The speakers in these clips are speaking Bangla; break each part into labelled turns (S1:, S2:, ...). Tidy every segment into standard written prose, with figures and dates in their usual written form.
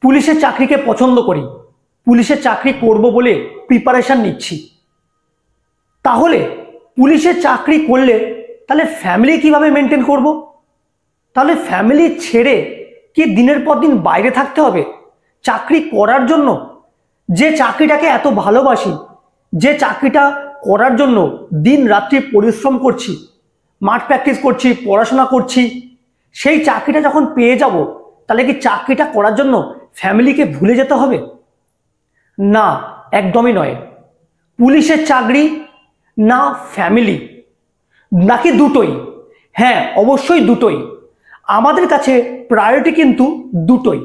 S1: পুলিশের চাকরিকে পছন্দ করি, পুলিশের চাকরি করব বলে প্রিপারেশন নিচ্ছি, তাহলে পুলিশের চাকরি করলে তাহলে ফ্যামিলি কিভাবে মেনটেন করব? তাহলে ফ্যামিলি ছেড়ে কি দিনের পর দিন বাইরে থাকতে হবে চাকরি করার জন্য? যে চাকরিটাকে এত ভালোবাসি, যে চাকরিটা করার জন্য দিন রাত্রি পরিশ্রম করছি, মাঠ প্র্যাকটিস করছি, পড়াশোনা করছি, সেই চাকরিটা যখন পেয়ে যাব তাহলে কি চাকরিটা করার জন্য ফ্যামিলিকে ভুলে যেতে হবে? না, একদমই নয়। পুলিশের চাকরি না ফ্যামিলি, নাকি দুটোই? হ্যাঁ, অবশ্যই দুটোই। আমাদের কাছে প্রায়োরিটি কিন্তু দুটোই,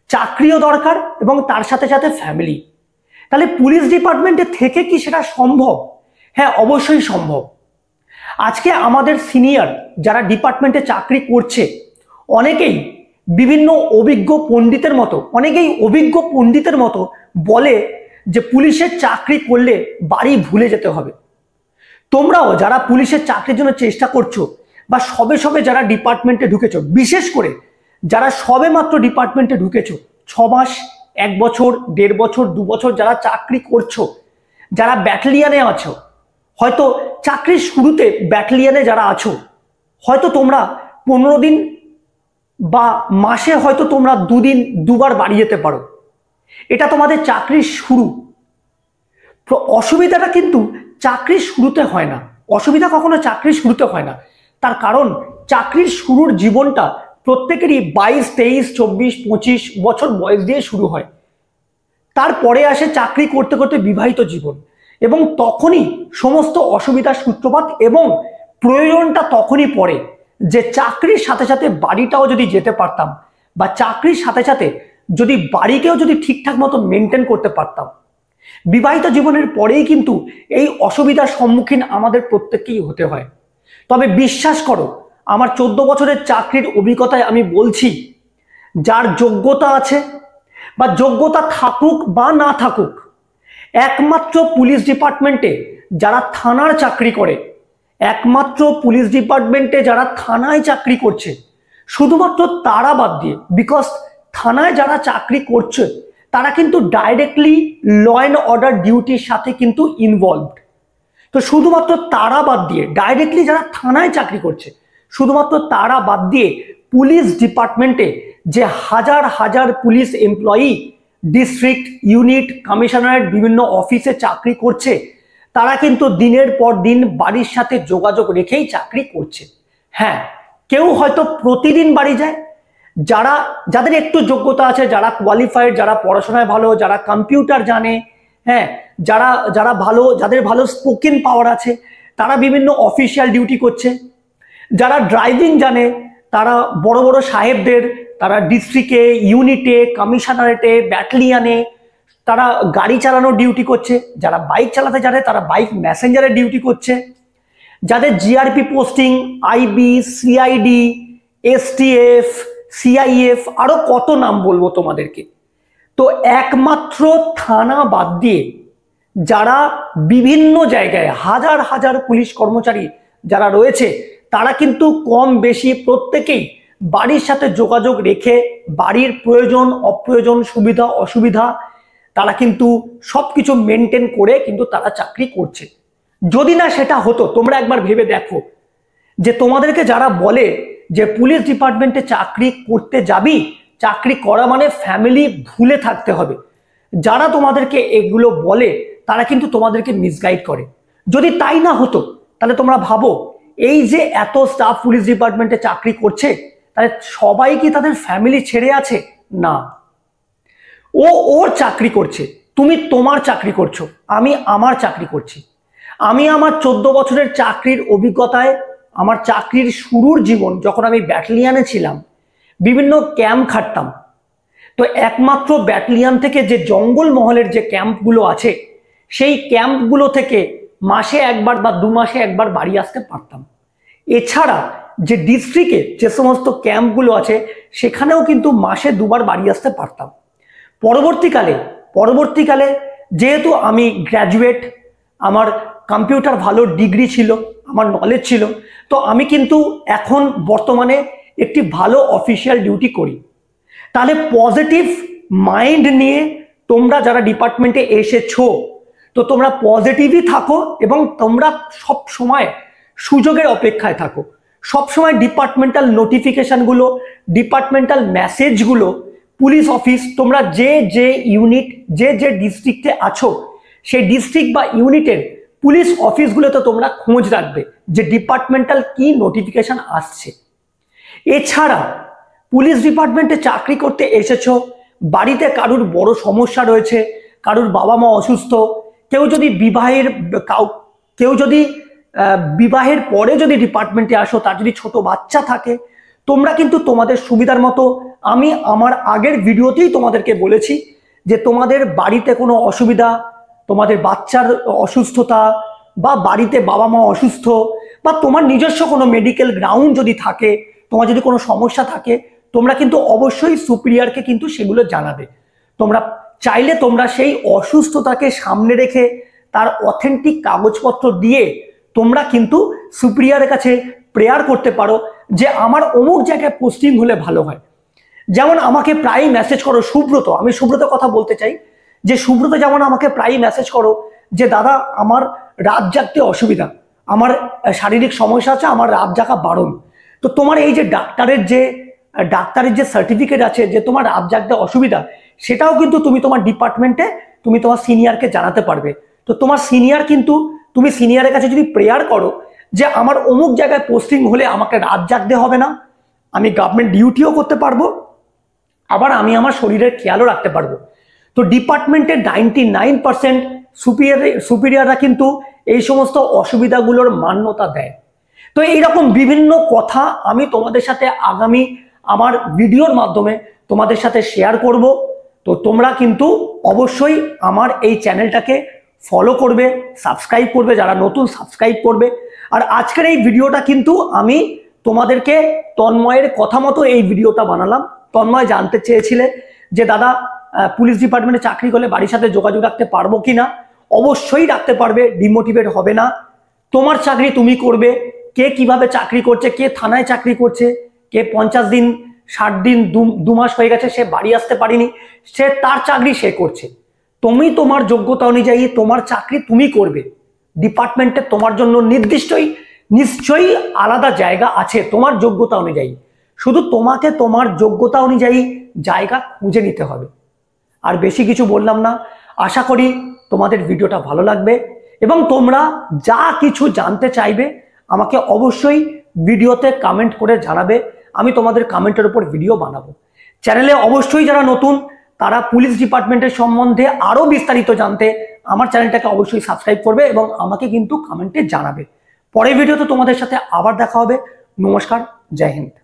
S1: চাকরিও দরকার এবং তার সাথে সাথে ফ্যামিলি। তাহলে পুলিশ ডিপার্টমেন্টে থেকে কি সেটা সম্ভব? হ্যাঁ, অবশ্যই সম্ভব। আজকে আমাদের সিনিয়র যারা ডিপার্টমেন্টে চাকরি করছে অনেকেই বিভিন্ন অভিজ্ঞ পণ্ডিতের মতো বলে যে পুলিশের চাকরি করলে বাড়ি ভুলে যেতে হবে। তোমরাও যারা পুলিশের চাকরির জন্য চেষ্টা করছো বা সবে সবে যারা ডিপার্টমেন্টে ঢুকেছো, বিশেষ করে যারা সবে মাত্র ডিপার্টমেন্টে ঢুকেছো, 6 মাস, 1 বছর, 1.5 বছর, 2 বছর যারা চাকরি করছো, যারা ব্যাটালিয়ানে আছো, হয়তো চাকরির শুরুতে ব্যাটালিয়ানে যারা আছো, হয়তো তোমরা 15 দিন বা মাসে হয়তো তোমরা 2 দিন 2 বার বাড়ি যেতে পারো। এটা তোমাদের চাকরির শুরু। অসুবিধাটা কিন্তু চাকরির শুরুতে হয় না, অসুবিধা কখনো চাকরির শুরুতে হয় না। তার কারণ চাকরির শুরুর জীবনটা প্রত্যেকেরই 22, 23, 24, 25 বছর বয়স দিয়ে শুরু হয়। তারপরে আসে চাকরি করতে করতে বিবাহিত জীবন, এবং তখনই সমস্ত অসুবিধার সূত্রপাত এবং প্রয়োজনটা তখনই পড়ে যে চাকরির সাথে সাথে বাড়িটাও যদি যেতে পারতাম, বা চাকরির সাথে সাথে যদি বাড়িকেও যদি ঠিকঠাক মতো মেনটেন করতে পারতাম। বিবাহিত জীবনের পরেই কিন্তু এই অসুবিধার সম্মুখীন আমাদের প্রত্যেককেই হতে হয়। তবে বিশ্বাস করো, আমার 14 বছরের চাকরির অভিজ্ঞতায় আমি বলছি, যার যোগ্যতা আছে বা যোগ্যতা থাকুক বা না থাকুক, একমাত্র পুলিশ ডিপার্টমেন্টে যারা থানার চাকরি করে, একমাত্র পুলিশ ডিপার্টমেন্টে যারা থানায় চাকরি করছে, শুধুমাত্র তারা বাদ দিয়ে, বিকজ থানায় যারা চাকরি করছে তারা কিন্তু ডাইরেক্টলি ল অ্যান্ড অর্ডার ডিউটির সাথে কিন্তু ইনভলভড। তো শুধুমাত্র তারা বাদ দিয়ে, ডাইরেক্টলি যারা থানায় চাকরি করছে, শুধুমাত্র তারা বাদ দিয়ে পুলিশ ডিপার্টমেন্টে যে হাজার হাজার police employee district, unit, commissionerate, বিভিন্ন অফিসে চাকরি করছে, তারা কিন্তু দিনের পর দিন বাড়ির সাথে যোগাযোগ রেখেই চাকরি করছে। হ্যাঁ, কেউ হয়তো প্রতিদিন বাড়ি যায়, যাদের একটু যোগ্যতা আছে, যারা কোয়ালিফাইড, যারা পড়াশোনায় ভালো, যারা কম্পিউটার জানে, হ্যাঁ, যাদের ভালো স্পোকেন পাওয়ার আছে, তারা বিভিন্ন অফিসিয়াল ডিউটি করছে। যারা ড্রাইভিং জানে তারা বড় বড় সাহেবদের, তারা ডিস্ট্রিক্টে, ইউনিটে, কমিশনারেটে, ব্যাটালিয়ানে তারা গাড়ি চালানোর ডিউটি করছে। যারা বাইক চালাতে জানে তারা বাইক ম্যাসেঞ্জারের ডিউটি করছে। যাদের GRP posting, IB, CID, STF, CIF, আরো কত নাম বলবো তোমাদেরকে। তো একমাত্র থানা বাদ দিয়ে যারা বিভিন্ন জায়গায় হাজার হাজার পুলিশ কর্মচারী যারা রয়েছে, তারা কিন্তু কম বেশি প্রত্যেকেই বাড়ির সাথে যোগাযোগ রেখে বাড়ির প্রয়োজন, অপ্রয়োজন, সুবিধা অসুবিধা তারা কিন্তু সবকিছু মেনটেন করে কিন্তু তারা চাকরি করছে। যদি না সেটা হতো, তোমরা একবার ভেবে দেখো যে তোমাদেরকে যারা বলে যে পুলিশ ডিপার্টমেন্টে চাকরি করতে যাবি, চাকরি করা মানে ফ্যামিলি ভুলে থাকতে হবে, যারা তোমাদেরকে এগুলো বলে তারা কিন্তু তোমাদেরকে মিসগাইড করে। যদি তাই না হতো তাহলে তোমরা ভাবো, এই যে এত স্টাফ পুলিশ ডিপার্টমেন্টে চাকরি করছে, তাহলে সবাই কি তাদের ফ্যামিলি ছেড়ে আছে? না, ওর চাকরি করছে, তুমি তোমার চাকরি করছো, আমি আমার চাকরি করছি। আমি আমার 14 বছরের চাকরির অভিজ্ঞতায়, আমার চাকরির শুরুর জীবন যখন আমি ব্যাটালিয়ানে ছিলাম, বিভিন্ন ক্যাম্প খাটতাম। তো একমাত্র ব্যাটালিয়ান থেকে যে জঙ্গল মহলের যে ক্যাম্পগুলো আছে, সেই ক্যাম্পগুলো থেকে মাসে একবার বা 2 মাসে একবার বাড়ি আসতে পারতাম। এছাড়া যে ডিস্ট্রিক্টে যে সমস্ত ক্যাম্পগুলো আছে, সেখানেও কিন্তু মাসে 2 বার বাড়ি আসতে পারতাম। পরবর্তীকালে যেহেতু আমি গ্র্যাজুয়েট, আমার কম্পিউটার ভালো ডিগ্রি ছিল, আমার নলেজ ছিল, তো আমি কিন্তু এখন বর্তমানে একটি ভালো অফিসিয়াল ডিউটি করি। তাহলে পজিটিভ মাইন্ড নিয়ে তোমরা যারা ডিপার্টমেন্টে এসেছো, তো তোমরা পজিটিভই থাকো এবং তোমরা সব সময় সুযোগের অপেক্ষায় থাকো। সব সময় ডিপার্টমেন্টাল নোটিফিকেশনগুলো, ডিপার্টমেন্টাল মেসেজগুলো, পুলিশ অফিস, তোমরা যে যে ইউনিট, যে যে ডিস্ট্রিক্টে আছো সেই ডিস্ট্রিক্ট বা ইউনিটের পুলিশ অফিসগুলোতে তোমরা খোঁজ রাখবে যে ডিপার্টমেন্টাল কি নোটিফিকেশন আসছে। এছাড়া পুলিশ ডিপার্টমেন্টে চাকরি করতে এসেছো, বাড়িতে কারুর বড় সমস্যা রয়েছে, কারুর বাবা মা অসুস্থ, কেউ যদি বিবাহের পরে যদি ডিপার্টমেন্টে আসো, তার যদি ছোট বাচ্চা থাকে, তোমরা কিন্তু তোমাদের সুবিধার মতো, আমি আমার আগের ভিডিওতেই তোমাদেরকে বলেছি যে তোমাদের বাড়িতে কোনো অসুবিধা, তোমাদের বাচ্চার অসুস্থতা বা বাড়িতে বাবা মা অসুস্থ বা তোমার নিজস্ব কোনো মেডিকেল গ্রাউন্ড যদি থাকে, তোমার যদি কোনো সমস্যা থাকে, তোমরা কিন্তু অবশ্যই সুপিরিয়রকে কিন্তু সেগুলো জানাবে। তোমরা চাইলে তোমরা সেই অসুস্থতাকে সামনে রেখে তার অথেন্টিক কাগজপত্র দিয়ে তোমরা কিন্তু সুপিরিয়রের কাছে প্রেয়ার করতে পারো যে আমার অমুক জায়গায় পোস্টিং হলে ভালো হয়। যেমন আমাকে প্রায় মেসেজ করো সুব্রত, আমি সুব্রত কথা বলতে চাই যে সুব্রত যেমন আমাকে প্রায় মেসেজ করো যে দাদা আমার রাত জাগতে অসুবিধা, আমার শারীরিক সমস্যা আছে, আমার রাত জাগা বারণ। তো তোমার এই যে ডাক্তারের যে সার্টিফিকেট আছে যে তোমার রাত জাগতে অসুবিধা, সেটাও কিন্তু তুমি তোমার ডিপার্টমেন্টে তুমি তোমার সিনিয়রকে জানাতে পারবে। তো তোমার সিনিয়র কিন্তু, তুমি সিনিয়রের কাছে যদি প্রেয়ার করো যে আমার অমুক জায়গায় পোস্টিং হলে আমাকে রাত জাগতে হবে না, আমি গভর্নমেন্ট ডিউটিও করতে পারবো, আবার আমি আমার শরীরের খেয়ালও রাখতে পারবো। তো ডিপার্টমেন্টের 99% সুপিরিয়ররা কিন্তু এই সমস্ত অসুবিধাগুলোর মান্যতা দেয়। তো এইরকম বিভিন্ন কথা আমি তোমাদের সাথে আগামী আমার ভিডিওর মাধ্যমে তোমাদের সাথে শেয়ার করব। তো তোমরা কিন্তু অবশ্যই আমার এই চ্যানেলটাকে ফলো করবে, সাবস্ক্রাইব করবে, যারা নতুন সাবস্ক্রাইব করবে। আর আজকের এই ভিডিওটা কিন্তু আমি তোমাদেরকে তন্ময়ের কথা মতো এই ভিডিওটা বানালাম। তন্ময় জানতে চেয়েছিলে যে দাদা পুলিশ ডিপার্টমেন্টে চাকরি করলে বাড়ির সাথে যোগাযোগ রাখতে পারবো কিনা। অবশ্যই রাখতে পারবে, ডিমোটিভেট হবে না। তোমার চাকরি তুমি করবে। কে কিভাবে চাকরি করছে, কে থানায় চাকরি করছে, কে 50 দিন 60 দিন 2 মাস হয়ে গেছে সে বাড়ি আসতে পারিনি, সে তার চাকরি সে করছে। তুমি তোমার যোগ্যতা অনুযায়ী তোমার চাকরি তুমি করবে। ডিপার্টমেন্টে তোমার জন্য নিশ্চয়ই আলাদা জায়গা আছে তোমার যোগ্যতা অনুযায়ী। শুধু তোমাকে তোমার যোগ্যতা অনুযায়ী জায়গা খুঁজে নিতে হবে। আর বেশি কিছু বললাম না। আশা করি তোমাদের ভিডিওটা ভালো লাগবে এবং তোমরা যা কিছু জানতে চাইবে আমাকে অবশ্যই ভিডিওতে কমেন্ট করে জানাবে। আমি তোমাদের কমেন্টের উপর ভিডিও বানাবো। চ্যানেলে অবশ্যই যারা নতুন তারা পুলিশ ডিপার্টমেন্টের সম্বন্ধে আরো বিস্তারিত জানতে আমার চ্যানেলটাকে অবশ্যই সাবস্ক্রাইব করবে এবং আমাকে কিন্তু কমেন্টে জানাবে। পরের ভিডিওতে তোমাদের সাথে আবার দেখা হবে। নমস্কার, জয় হিন্দ।